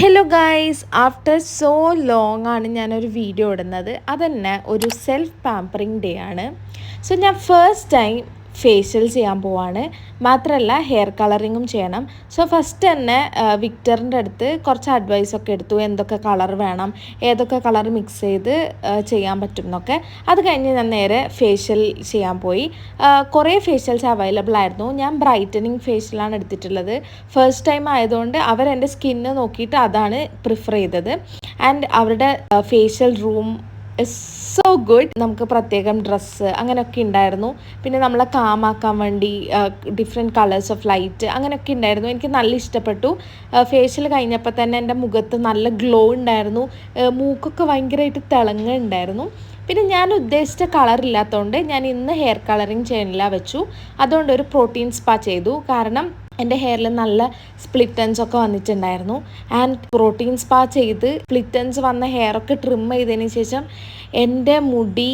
Hello guys, after so long ആണ് ഞാനൊരു video ഇടുന്നത്. അതന്നെ ഒരു സെൽഫ് പാമ്പറിങ് ഡേ ആണ്. സോ ഞാൻ ഫസ്റ്റ് ടൈം ഫേഷ്യൽ ചെയ്യാൻ പോവാണ്. മാത്രമല്ല ഹെയർ കളറിങ്ങും ചെയ്യണം. സോ ഫസ്റ്റ് തന്നെ വിക്ടറിൻ്റെ അടുത്ത് കുറച്ച് അഡ്വൈസൊക്കെ എടുത്തു, എന്തൊക്കെ കളർ വേണം, ഏതൊക്കെ കളർ മിക്സ് ചെയ്ത് ചെയ്യാൻ പറ്റും എന്നൊക്കെ. അത് കഴിഞ്ഞ് ഞാൻ നേരെ ഫേഷ്യൽ ചെയ്യാൻ പോയി. കുറേ ഫേഷ്യൽസ് അവൈലബിൾ ആയിരുന്നു. ഞാൻ ബ്രൈറ്റനിങ് ഫേഷ്യലാണ് എടുത്തിട്ടുള്ളത്. ഫസ്റ്റ് ടൈം ആയതുകൊണ്ട് അവരെൻ്റെ സ്കിന്ന് നോക്കിയിട്ട് അതാണ് പ്രിഫർ ചെയ്തത്. ആൻഡ് അവരുടെ ഫേഷ്യൽ റൂം സോ ഗുഡ്. നമുക്ക് പ്രത്യേകം ഡ്രസ്സ് അങ്ങനെയൊക്കെ ഉണ്ടായിരുന്നു. പിന്നെ നമ്മളെ കാമാക്കാൻ വേണ്ടി ഡിഫറെൻറ്റ് കളേഴ്സ് ഓഫ് ലൈറ്റ് അങ്ങനെയൊക്കെ ഉണ്ടായിരുന്നു. എനിക്ക് നല്ല ഇഷ്ടപ്പെട്ടു. ഫേഷ്യൽ കഴിഞ്ഞപ്പോൾ തന്നെ എൻ്റെ മുഖത്ത് നല്ല ഗ്ലോ ഉണ്ടായിരുന്നു. മൂക്കൊക്കെ ഭയങ്കരമായിട്ട് തിളങ്ങുന്നുണ്ടായിരുന്നു. പിന്നെ ഞാൻ ഉദ്ദേശിച്ച കളർ ഇല്ലാത്തതുകൊണ്ട് ഞാൻ ഇന്ന് ഹെയർ കളറിങ് ചെയ്യണില്ല വെച്ചു. അതുകൊണ്ട് ഒരു പ്രോട്ടീൻ സ്പാ ചെയ്തു. കാരണം എൻ്റെ ഹെയറിൽ നല്ല സ്പ്ലിറ്റൻസ് ഒക്കെ വന്നിട്ടുണ്ടായിരുന്നു. ആൻഡ് പ്രോട്ടീൻ സ്പാ ചെയ്ത് സ്പ്ലിറ്റൻസ് വന്ന ഹെയറൊക്കെ ട്രിം ചെയ്തതിന് ശേഷം എൻ്റെ മുടി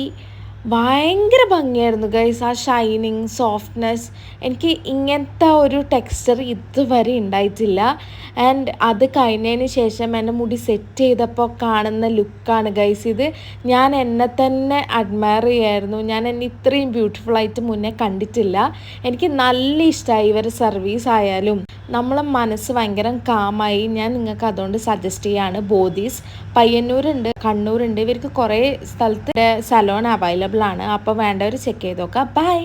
ഭയങ്കര ഭംഗിയായിരുന്നു ഗൈസ്. ആ ഷൈനിങ്, സോഫ്റ്റ്നെസ്, എനിക്ക് ഇങ്ങനത്തെ ഒരു ടെക്സ്ചർ ഇതുവരെ ഉണ്ടായിട്ടില്ല. ആൻഡ് അത് കഴിഞ്ഞതിന് ശേഷം എൻ്റെ മുടി സെറ്റ് ചെയ്തപ്പോൾ കാണുന്ന ലുക്കാണ് ഗൈസ് ഇത്. ഞാൻ എന്നെ തന്നെ അഡ്മയർ ചെയ്യായിരുന്നു. ഞാൻ എന്നെ ഇത്രയും ബ്യൂട്ടിഫുള്ളായിട്ട് മുന്നേ കണ്ടിട്ടില്ല. എനിക്ക് നല്ല ഇഷ്ടമായി ഇവരുടെ സർവീസ് ആയാലും. നമ്മളെ മനസ്സ് ഭയങ്കര കാമായി. ഞാൻ നിങ്ങൾക്ക് അതുകൊണ്ട് സജസ്റ്റ് ചെയ്യാണ്. ബോദീസ് പയ്യന്നൂരുണ്ട്, കണ്ണൂരുണ്ട്. ഇവർക്ക് കുറേ സ്ഥലത്ത് സലോൺ അവൈലബിൾ ആണ്. അപ്പോൾ വേണ്ടവർ ചെക്ക് ചെയ്ത് നോക്കാം. ബൈ.